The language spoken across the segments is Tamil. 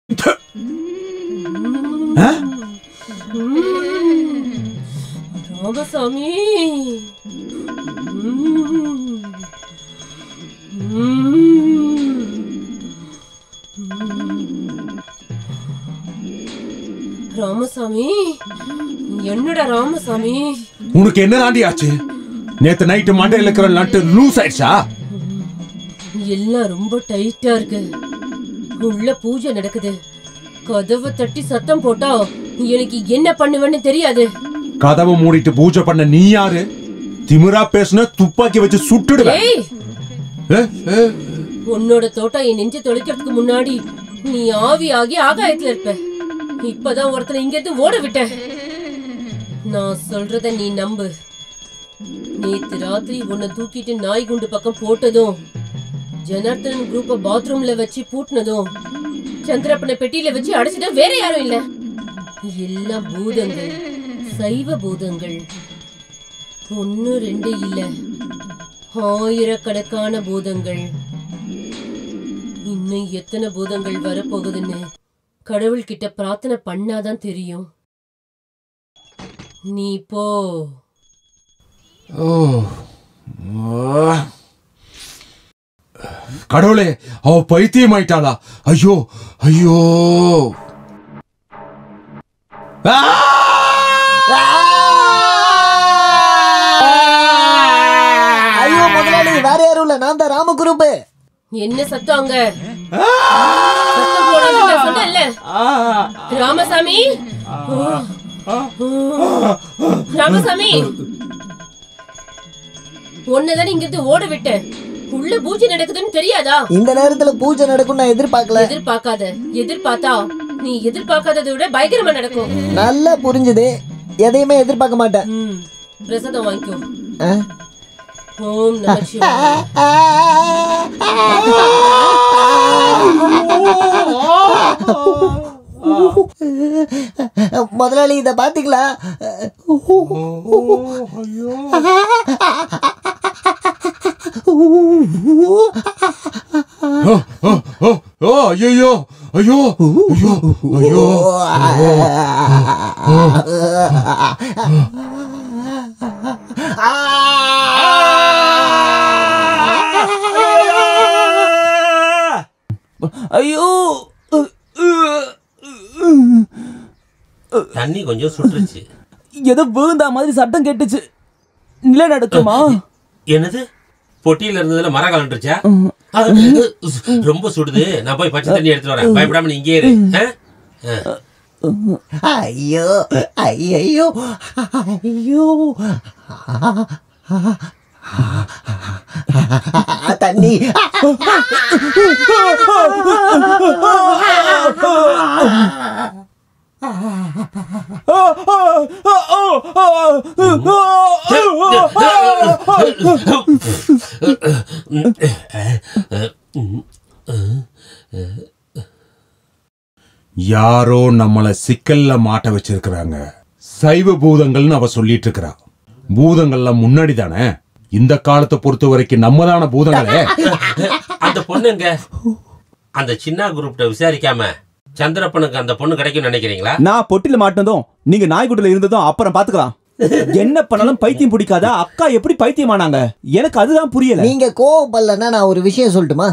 ராமசாமி ராமசாமி என்னடா ராமசாமி, உனக்கு என்ன தாண்டி ஆச்சு? நேத்து நைட்டு மண்டையில இருக்கிற நட்டு லூஸ் ஆயிடுச்சா? எல்லாம் ரொம்ப டைட்டா இருக்கு. உள்ள பூஜை நடக்குது. கதவை தட்டி சத்தம் போட்டா எனக்கு என்ன பண்ணுவேன்னு தெரியாது. கதவை மூடிட்டு பூஜை பண்ண நீ யாரு? திமிரா பேசுன துப்பாக்கி வச்சு சுட்டுடுவேன். உன்னோட தோட்டம் என் நெஞ்சு தொலைக்கிறதுக்கு முன்னாடி நீ ஆவி ஆகி ஆகாயத்துல இருப்ப. இப்பதான் ஒருத்தனை இங்க இருந்து ஓட விட்ட. நான் சொல்றத நீ நம்பு. நேத்து ராத்திரி உன்னை தூக்கிட்டு நாய் குண்டு பக்கம் போட்டதும், ஜனார்த்தன் குரூப்ப பாத்ரூம்ல வச்சு பூட்டினதும், சந்திரப்பனை பெட்டியில வச்சு அடைச்சிட்டா வேற யாரும் இல்ல. எல்லாம் பூதங்கள், சைவ பூதங்கள். 1 2 இல்ல, ஆயிரக்கணக்கான பூதங்கள். இன்னும் எத்தனை பூதங்கள் வரப்போகுதுன்னு கடவுள்கிட்ட பிரார்த்தனை பண்ணாதான் தெரியும். நீ போ. கடவுளே, அவ பைத்தியம் ஆயிட்டாளா? ஐயோ ஐயோ, ஐயோ முதலாளி, வேற யாரும் இல்ல, நான் தான் ராமகுருப்பு. என்ன சத்தம் அங்க? சத்தம் போடாதீங்க சொன்னேன்ல. ராமசாமி, ராமசாமி, ஒன்னதான் இங்க இருந்து ஓட விட்டேன். உள்ள பூஜை நடக்குதுன்னு தெரியாதா? இந்த நேரத்துல பூஜை நடக்கும் நான் எதிர்பார்க்கல. எதிர்பார்க்காத. எதிர்பார்த்தா நீ எதிர்பார்க்காததை விட பயங்கரமா நடக்கும். நல்லா புரிஞ்சுது. எதையுமே எதிர்பார்க்க மாட்டேன். பிரசாதம் வாங்கிக்கோ. ஓம் நம சிவாய. முதலாளி இத பாத்தீங்களா? ஐயோ ஐயோ ஐயோ ஐயோ, தண்ணி கொஞ்சம் சுட்டுருச்சு. ஏதோ விழுந்தா மாதிரி சட்டம் கேட்டுச்சு. நிலநடுக்கமா? என்னது? பொட்டியில இருந்ததுல மரம் கலண்டுருச்சா? ரொம்ப சுடுது. நான் போய் பச்சை தண்ணி எடுத்துட்டு வரேன். பயப்படாம நீ இங்கே இரு. ஐயோ ஐயோ ஐயோ, தண்ணி. யாரோ நம்மள சிக்கல்ல மாட்ட வச்சிருக்கிறாங்க. சைவ பூதங்கள்னு அவ சொல்லிட்டு இருக்கிறா. பூதங்கள்லாம் முன்னாடி தானே. இந்த காலத்தை பொறுத்த வரைக்கும் நம்ம தான பூதங்களே. அந்த பொண்ணுங்க அந்த சின்ன குரூப்ட விசாரிக்காம சந்திரப்பனுக்கு அந்த பொண்ணு கிடைக்கும் நினைக்கிறீங்களா? நான் பொட்டில மாட்டினதும் நீங்க நாய்க்குட்டில இருந்ததும் அப்புறம் பாத்துக்கலாம். என்ன பண்ணாலும் பைத்தியம் பிடிக்காத அக்கா எப்படி பைத்தியமானாங்க? எனக்கு அதுதான் புரியல. நீங்க கோவப்படலன்னா நான் ஒரு விஷயம் சொல்லட்டுமா?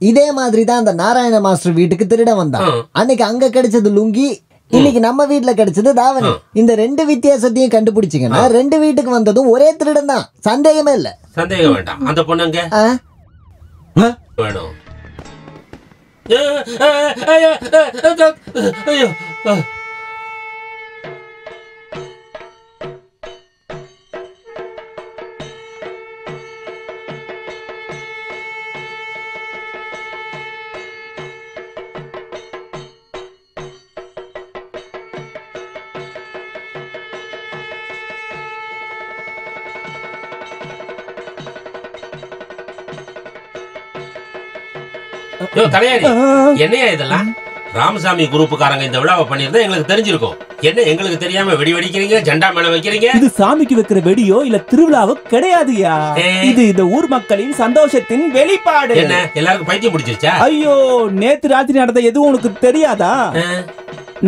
இதே மாதிரி தான் அந்த நாராயண மாஸ்டர் வீட்டுக்கு திருட வந்தான். அன்னைக்கு அங்க கிடைச்சது லுங்கி, இன்னைக்கு நம்ம வீட்டுல கிடைச்சது தாவணி. இந்த 2 வித்தியாசத்தையும் கண்டுபிடிச்சிங்கன்னா 2 வீட்டுக்கு வந்ததும் ஒரே திருடன் தான். சந்தேகமே இல்ல. சந்தேகம் வேண்டாம். அந்த பொண்ணுங்க வேணும். ஐயோ, தலையாரி, என்னையா இதெல்லாம்? ராமசாமி குரூப்புக்காரங்க இந்த விழாவை பண்ணியிருந்தா எங்களுக்கு தெரிஞ்சிருக்கும். என்ன எங்களுக்கு தெரியாம வெடி வெடிக்கிறீங்க, ஜெண்டா மேல வைக்கிறீங்க? இது சாமிக்கு வைக்கிற வெடியோ இல்ல திருவிழாவோ கிடையாதுயா. இது இந்த ஊர் மக்களின் சந்தோஷத்தின் வெளிப்பாடு. என்ன எல்லாருக்கும் பைத்தியம் பிடிச்சிருச்சா? ஐயோ, நேத்து ராத்திரி நடந்த எதுவும் உனக்கு தெரியாதா?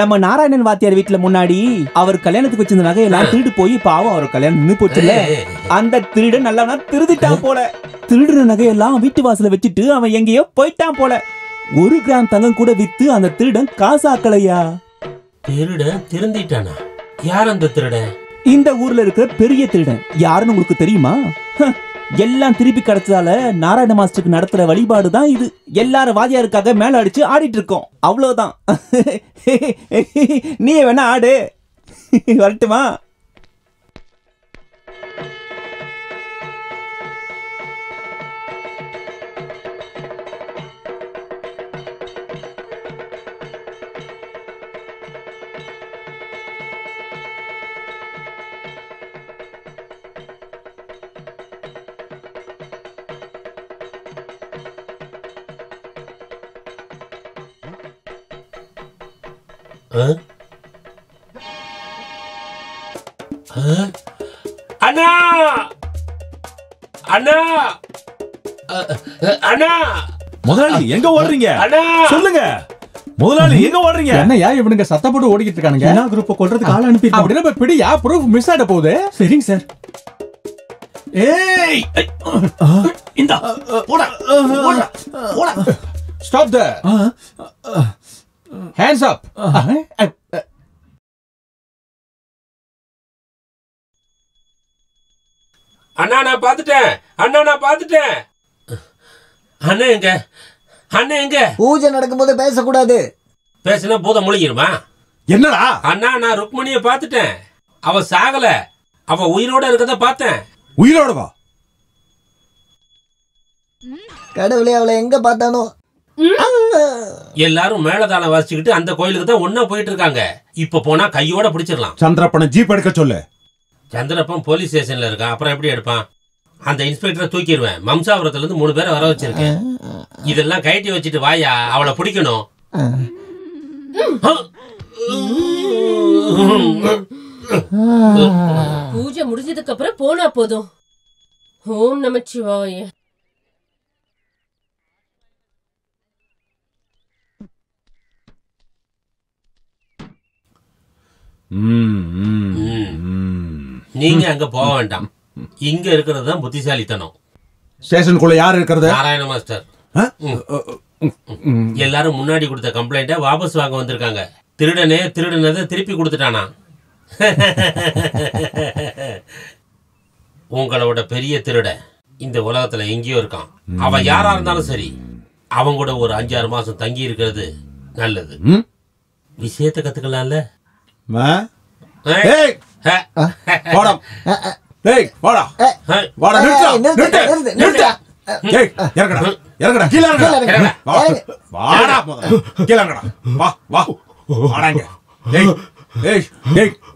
நம்ம நாராயணன் வாத்தியார் வீட்டுல முன்னாடி அவர் கல்யாணத்துக்கு வச்சிருந்த நகையெல்லாம் திருடு போய் பாவம் அவர் கல்யாணம் நின்னு போச்சுல. அந்த திருடன் நல்லவனா திருதிட்டான் போல. திருடுற நகையெல்லாம் வீட்டு வாசல வச்சுட்டு அவன் எங்கேயோ போயிட்டான் போல. 1 கிராம் தங்கம் கூட வித்து அந்த திருடன் காசாக்கலையா. திருடன் திருந்திட்டானா? யார் அந்த திருடன்? இந்த ஊர்ல இருக்கிற பெரிய திருடன். யாருன்னு உங்களுக்கு தெரியுமா? எல்லாம் திருப்பி கிடைச்சதால நாராயண மாஸ்டருக்கு நடத்துற வழிபாடு தான் இது. எல்லாரும் வாதியாருக்காக மேல அடிச்சு ஆடிட்டு இருக்கோம், அவ்வளவுதான். நீ வேணா ஆடு. வரட்டுமா? அண்ணா அண்ணா அண்ணா முதலாளி எங்க ஓடுறீங்க? அண்ணா சொல்லுங்க முதலாளி எங்க ஓடுறீங்க? என்னையா இவனுங்க சத்தம் போட்டு ஓடிக்கிட்டு இருக்கானுங்க? என்ன குரூப்பை கொல்றதுக்கு ஆள் அனுப்பி அப்படின்னா இப்ப பிடியா, ப்ரூஃப் மிஸ் ஆயிட போகுது. சரிங்க சார். ஏய் இந்த போடா போடா போடா. Stop the hands up. அண்ணா நான் பாத்துட்டேன், அண்ணா நான் பாத்துட்டேன். அண்ணா எங்க? அண்ணா எங்க? பூஜை நடக்கும்போது பேசக்கூடாது. பேசினா பூதம் முழுகிருமா? என்னடா? அண்ணா நான் ருக்மணியை பாத்துட்டேன். அவ சாகல, அவ உயிரோட இருக்கத பார்த்தேன். உயிரோட வா. கடவுளே, அவளை எங்க பார்த்தானோ. எல்லாரும் மேலதாளம் வாசிச்சுக்கிட்டு அந்த கோயிலுக்கு தான் ஒன்னா போயிட்டு இருக்காங்க. இப்ப போனா கையோட பிடிச்சிடலாம். சந்திரப்பனை ஜீப் எடுக்க சொல்லு. சந்திரப்பன் போலீஸ் ஸ்டேஷன்ல இருக்கான், அப்புறம் எப்படி எடுப்பான்? அந்த இன்ஸ்பெக்டரை தூக்கிடுவேன். மம்சாபுரத்துல இருந்து 3 பேரை வர வச்சிருக்கேன். இதெல்லாம் கைட்டி வச்சுட்டு வாயா, அவளை பிடிக்கணும். பூஜை முடிஞ்சதுக்கு அப்புறம் போனா போதும். ஓம் நமச்சிவாய. நீங்க அங்க போக வேண்டாம். இங்க இருக்கிறது தான் புத்திசாலித்தனம். ஸ்டேஷனுக்குள்ள யார் இருக்கிறது? நாராயண மாஸ்டர். எல்லாரும் முன்னாடி கொடுத்த கம்ப்ளைண்ட வாபஸ் வாங்க வந்திருக்காங்க. திருடனே திருடனதை திருப்பி கொடுத்துட்டானா? உங்களோட பெரிய திருட இந்த உலகத்துல எங்கேயோ இருக்கான். அவன் யாரா இருந்தாலும் சரி, அவங்க கூட ஒரு 5-6 மாசம் தங்கி இருக்கிறது நல்லது. விஷயத்தை கத்துக்கலாம்ல.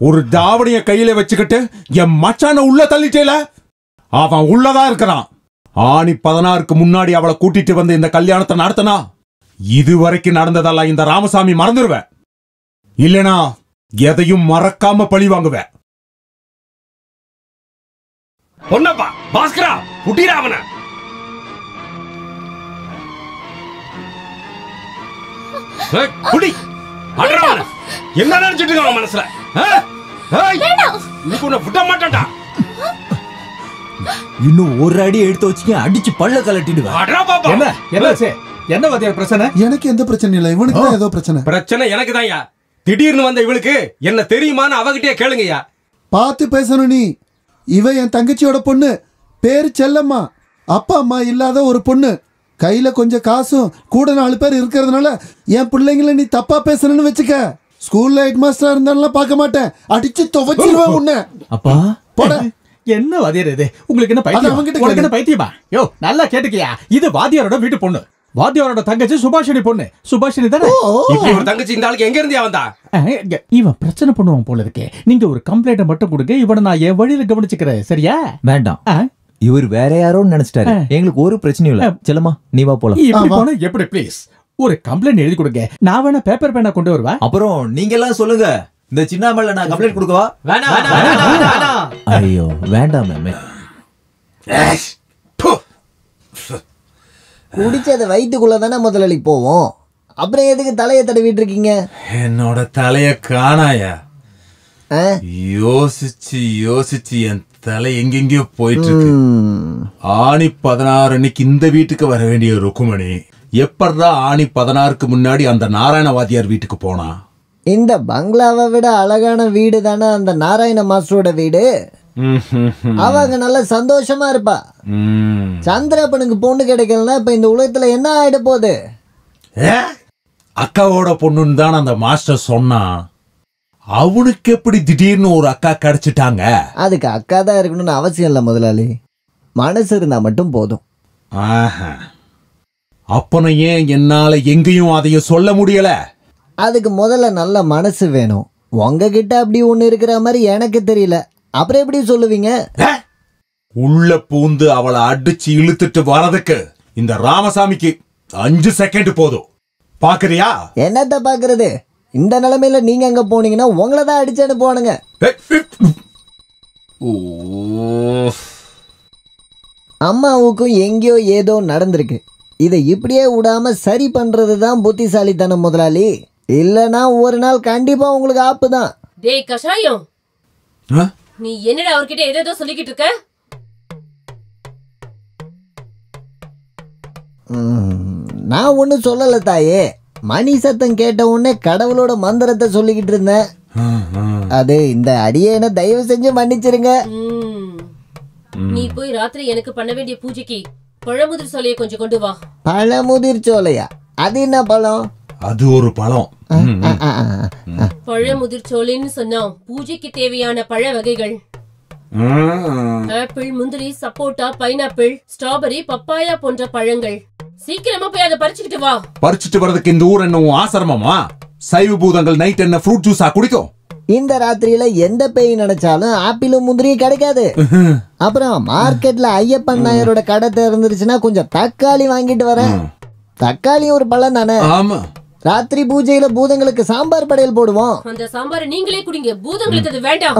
ஒரு தாவணிய கையில வச்சுக்கிட்டு என் மச்சான உள்ள தள்ளிட்டேல. அவன் உள்ளதா இருக்கிறான். ஆணி 16க்கு முன்னாடி அவளை கூட்டிட்டு வந்து இந்த கல்யாணத்தை நடத்தினா இதுவரைக்கும் நடந்ததெல்லாம் இந்த ராமசாமி மறந்துடுவேன். இல்லனா எதையும் மறக்காம பழி வாங்குவேன். பொன்னப்பா, பாஸ்கரா, புட்டிராமன. புடி அடராமன. என்ன நினைச்சிட்டு இருக்க மனசுல? நீ கூட விட மாட்டடா. இன்னும் ஒரு அடி எடுத்து வச்சுக்க, அடிச்சு பல்ல கலட்டிடுவேன். அடரா பாப்பா. என்ன என்னாச்சு? என்ன வாத்தியார் பிரச்சனை? எனக்கு எந்த பிரச்சனை இல்ல, இவனுக்கு தான் ஏதோ பிரச்சனை. பிரச்சனை எனக்கு தான்யா. திடீர்னு வந்த இவளுக்கு என்ன தெரியுமான்னு அவகிட்டே கேளுங்கய்யா. பார்த்து பேசணும் நீ. இவ என் தங்கச்சியோட பொண்ணு, பேரு செல்லம்மா. அப்பா அம்மா இல்லாத ஒரு பொண்ணு. கையில கொஞ்சம் காசும் கூட 4 பேர் இருக்கிறதுனால என் பிள்ளைங்களை நீ தப்பா பேசணும்னு வச்சுக்க. ஸ்கூல்ல ஹெட் மாஸ்டரா இருந்தாலும் பார்க்க மாட்டேன், அடிச்சு துவைச்சிருவேன் உன்னை. அப்பா போட. என்ன வாத்தியார் இது? உங்களுக்கு என்ன பைத்தியம்? உங்களுக்கு என்ன பைத்தியமா? யோ நல்லா கேட்டுக்கியா, இது வாத்தியாரோட வீட்டு பொண்ணு. வாத்தியாரோட தங்கச்சி சுபாஷினி பொண்ணு. சுபாஷினி தானே? இப்படி ஒரு தங்கச்சி இந்த ஆளுக்கு எங்க இருந்தே வந்தா? இவன் பிரச்சனை பண்ணுவான் போல இருக்கே. நீங்க ஒரு கம்ப்ளைண்ட் மட்டும் கொடுங்க, இவனை நான் என் வழியில கவனிச்சுக்கிறேன். சரியா? வேண்டாம், இவர் வேற யாரோன்னு நினைச்சிட்டாரு. எங்களுக்கு ஒரு பிரச்சனையும் இல்ல. செல்லம்மா நீ வா போலாம். இப்படி போனா எப்படி? ப்ளீஸ் ஒரு கம்ப்ளைண்ட் எழுதி கொடுங்க, நான் வேணா பேப்பர் பேனா கொண்டு வருவா. அப்புறம் நீங்க எல்லாம் சொல்லுங்க, இந்த சின்னாமல்ல நான் கம்ப்ளைண்ட் கொடுக்கவா? ஐயோ வேண்டாம் மேம். குடிச்சத வயிற்றுக்குள்ள தானே முதலாளி போவோம். அப்புறம் எதுக்கு தலையை தடவிட்டு இருக்கீங்க? என்னோட தலைய காணாயா? யோசிச்சு யோசிச்சு என் தலை எங்கெங்கயோ போயிட்டு இருக்கு. ஆணி 16 அன்னைக்கு இந்த வீட்டுக்கு வர வேண்டிய ருக்குமணி எப்படா ஆணி 16க்கு முன்னாடி அந்த நாராயண வாத்தியார் வீட்டுக்கு போனா? இந்த பங்களாவை விட அழகான வீடு தானே அந்த நாராயண மாஸ்டரோட வீடு. அவங்க நல்ல சந்தோஷமா இருப்பா. சந்திரப்பனுக்கு பொண்ணு கிடைக்கலன்னா இப்ப இந்த உலகத்துல என்ன ஆயிட போகுது? அக்காவோட பொண்ணுன்னு தான் அந்த மாஸ்டர் சொன்னான். அவனுக்கு எப்படி திடீர்னு ஒரு அக்கா கிடைச்சிட்டாங்க? அதுக்கு அக்கா தான் இருக்கணும்னு அவசியம் இல்லை முதலாளி. மனசு இருந்தா மட்டும் போதும். அப்பன ஏன் என்னால எங்கேயும் அதையும் சொல்ல முடியல? அதுக்கு முதல்ல நல்ல மனசு வேணும். உங்ககிட்ட அப்படி ஒண்ணு இருக்கிற மாதிரி எனக்கு தெரியல. அப்புறம் எப்படி சொல்லுவீங்க? உள்ள பூந்து அவளை அடிச்சு இழுத்துட்டு வரதுக்கு இந்த ராமசாமிக்கு 5 செகண்ட் போதும். பாக்குறியா? என்னத்த பாக்குறது? இந்த நிலைமையில நீங்க அங்க போனீங்கன்னா உங்களை தான் அடிச்சேன்னு போனுங்க. அம்மாவுக்கும் எங்கேயோ ஏதோ நடந்திருக்கு. இதை இப்படியே விடாம சரி பண்றது தான் புத்திசாலித்தனம் முதலாளி. இல்லனா ஒரு நாள் கண்டிப்பா உங்களுக்கு ஆப்பு தான். டேய் கஷாயம், நீ என்னடா அவர்கிட்ட ஏதோ சொல்லிக்கிட்டு இருக்க? நான் ஒண்ணு சொல்லல தாயே. மணி சத்தம் கேட்ட உடனே கடவுளோட மந்திரத்தை சொல்லிக்கிட்டு இருந்தேன். அது இந்த அடியேன தயவு செஞ்சு மன்னிச்சிருங்க. நீ போய் ராத்திரி எனக்கு பண்ண வேண்டிய பூஜைக்கு பழமுதிர் சோலையை கொஞ்சம் கொண்டு வா. பழமுதிர் சோலையா? அது என்ன பழம்? அது ஒரு பழம். பழமுதிர் சோலைன்னு சொன்னா பூஜைக்கு தேவையான பழ வகைகள். ஆப்பிள், முந்திரி, சப்போட்டா, பைனாப்பிள், ஸ்ட்ராபெரி, பப்பாயா போன்ற பழங்கள். சீக்கிரமா போய் அதை பறிச்சுக்கிட்டு வா. பறிச்சுட்டு வரதுக்கு இந்த ஊர் என்ன ஆசிரமமா? சைவ பூதங்கள் நைட் என்ன ஃப்ரூட் ஜூஸா குடிக்கும்? இந்த ராத்திரியில எந்த பேய் நினைச்சாலும் ஆப்பிளும் முந்திரியும் கிடைக்காது. அப்புறம் மார்க்கெட்ல ஐயப்பன் நாயரோட கடை திறந்துருச்சுன்னா கொஞ்சம் தக்காளி வாங்கிட்டு வரேன். தக்காளி ஒரு பழம் தானே. ஆமா. ராத்திரி பூஜையில பூதங்களுக்கு சாம்பார் படையல் போடுவோம். அந்த சாம்பார் நீங்களே குடிங்க. பூதங்களுக்கு அது வேண்டாம்.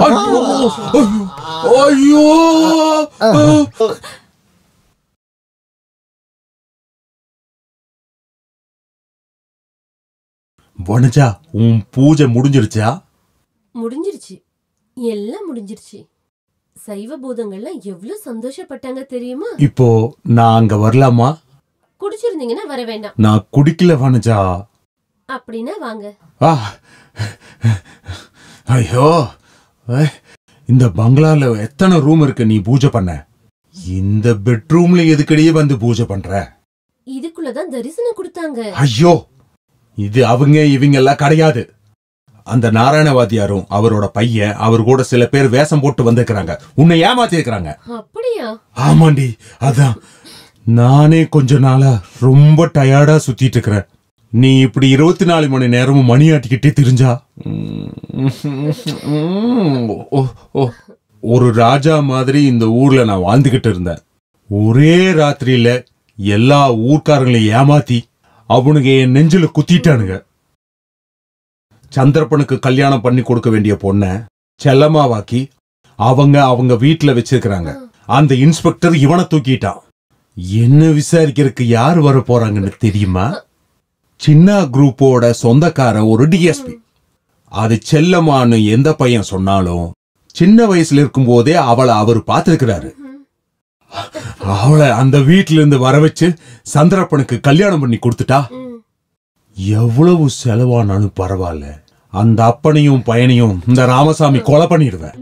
ஐயோ, வனஜா, உன் பூஜை முடிஞ்சிருச்சா? முடிஞ்சிருச்சு, எல்லாம் முடிஞ்சிருச்சு. சைவ பூதங்கள்லாம் எவ்வளவு சந்தோஷப்பட்டாங்க தெரியுமா? இப்போ நான் அங்க வரலாமா? குடிச்சிருந்தீங்கன்னா வர வேண்டாம். நான் குடிக்கல வனஜா. அப்படின்னா வாங்க. ஐயோ, இந்த பங்களால எத்தனை ரூம் இருக்கு நீ பூஜை பண்ண? இந்த பெட்ரூம்ல எதுக்கடியே வந்து பூஜை பண்ற? இதுக்குள்ளதான் தரிசனம் கொடுத்தாங்க. ஐயோ, இது அவங்க இவங்க எல்லாம் கிடையாது. அந்த நாராயணவாதியாரும் அவரோட பையன் அவர் கூட சில பேர் வேஷம் போட்டு வந்திருக்கிறாங்க. உன்னை ஏமாத்தி இருக்கிறாங்க. அப்படியா? ஆமாண்டி. அதான் நானே கொஞ்ச நாளா ரொம்ப டயர்டா சுத்திட்டு இருக்கிறேன். நீ இப்படி 24 மணி நேரமும் மணி ஆட்டிக்கிட்டே தெரிஞ்சா ஒரு ராஜா மாதிரி இந்த ஊர்ல நான் வாழ்ந்துகிட்டு இருந்தேன். ஒரே ராத்திரியில எல்லா ஊர்க்காரங்களையும் ஏமாத்தி அவனுங்க என் நெஞ்சில குத்திட்டானுங்க. சந்திரப்பனுக்கு கல்யாணம் பண்ணி கொடுக்க வேண்டிய பொண்ண செல்லமாவாக்கி அவங்க வீட்டுல வச்சிருக்கிறாங்க. அந்த இன்ஸ்பெக்டர் இவனை தூக்கிட்டான். என்ன விசாரிக்கிறதுக்கு யார் வர போறாங்கன்னு தெரியுமா? சின்ன குரூப்போட சொந்தக்கார ஒரு டிஎஸ்பி. அது செல்லமான்னு எந்த பையன் சொன்னாலும் சின்ன வயசுல இருக்கும் போதே அவளை அவர் பார்த்திருக்கிறாரு. அவளை அந்த வீட்டுல இருந்து வர வச்சு சந்திரப்பனுக்கு கல்யாணம் பண்ணி கொடுத்துட்டா. எவ்வளவு செலவானாலும் பரவாயில்ல, அந்த அப்பனையும் பையனையும் இந்த ராமசாமி கொலை பண்ணிடுவேன்.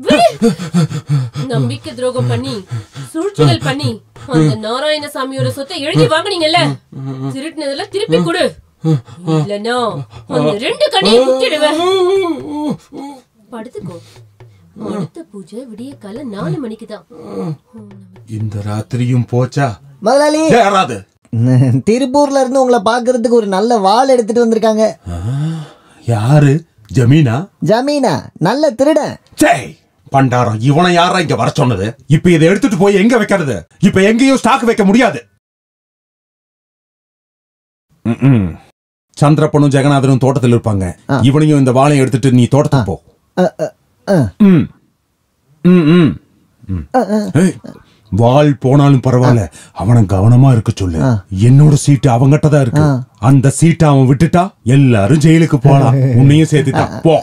நம்பிக்கை துரோகம் பண்ணி சூழ்ச்சிகள் பண்ணி அந்த நாராயணசாமியோட சொத்தை எழுதி வாங்குனீங்கல்ல, திருட்டுனதுல திருப்பி கொடு. இல்லனா அந்த 2 கண்ணையும் குத்திடுவேன். படுத்துக்கோ. அடுத்த பூஜை விடிய கால 4 மணிக்கு தான். இந்த ராத்திரியும் போச்சா? முதலாளி, யாராவது திருப்பூர்ல இருந்து உங்களை பாக்குறதுக்கு ஒரு நல்ல வாள் எடுத்துட்டு வந்திருக்காங்க. யாரு? ஜமீனா? ஜமீனா நல்ல திருடன். பண்டாரம். இவனை யாரா இங்க வர சொன்னது? இப்ப இதை எடுத்துட்டு போய் எங்க வைக்கிறது? இப்ப எங்கேயும் ஸ்டாக் வைக்க முடியாது. சந்திரப்பனும் ஜெகநாதனும் தோட்டத்தில் இருப்பாங்க. இவனையும் இந்த வாழையும் எடுத்துட்டு நீ தோட்டத்துக்கு போ. ம் ம் ம் ஏய், வால் போனாலும் பரவாயில்ல, அவனை கவனமா இருக்க சொல்லு. என்னோட சீட்டு அவங்கிட்ட தான் இருக்கு. அந்த சீட்டை அவன் விட்டுட்டா எல்லாரும் ஜெயிலுக்கு போலாம். உன்னையும் சேர்த்துட்டான். போ.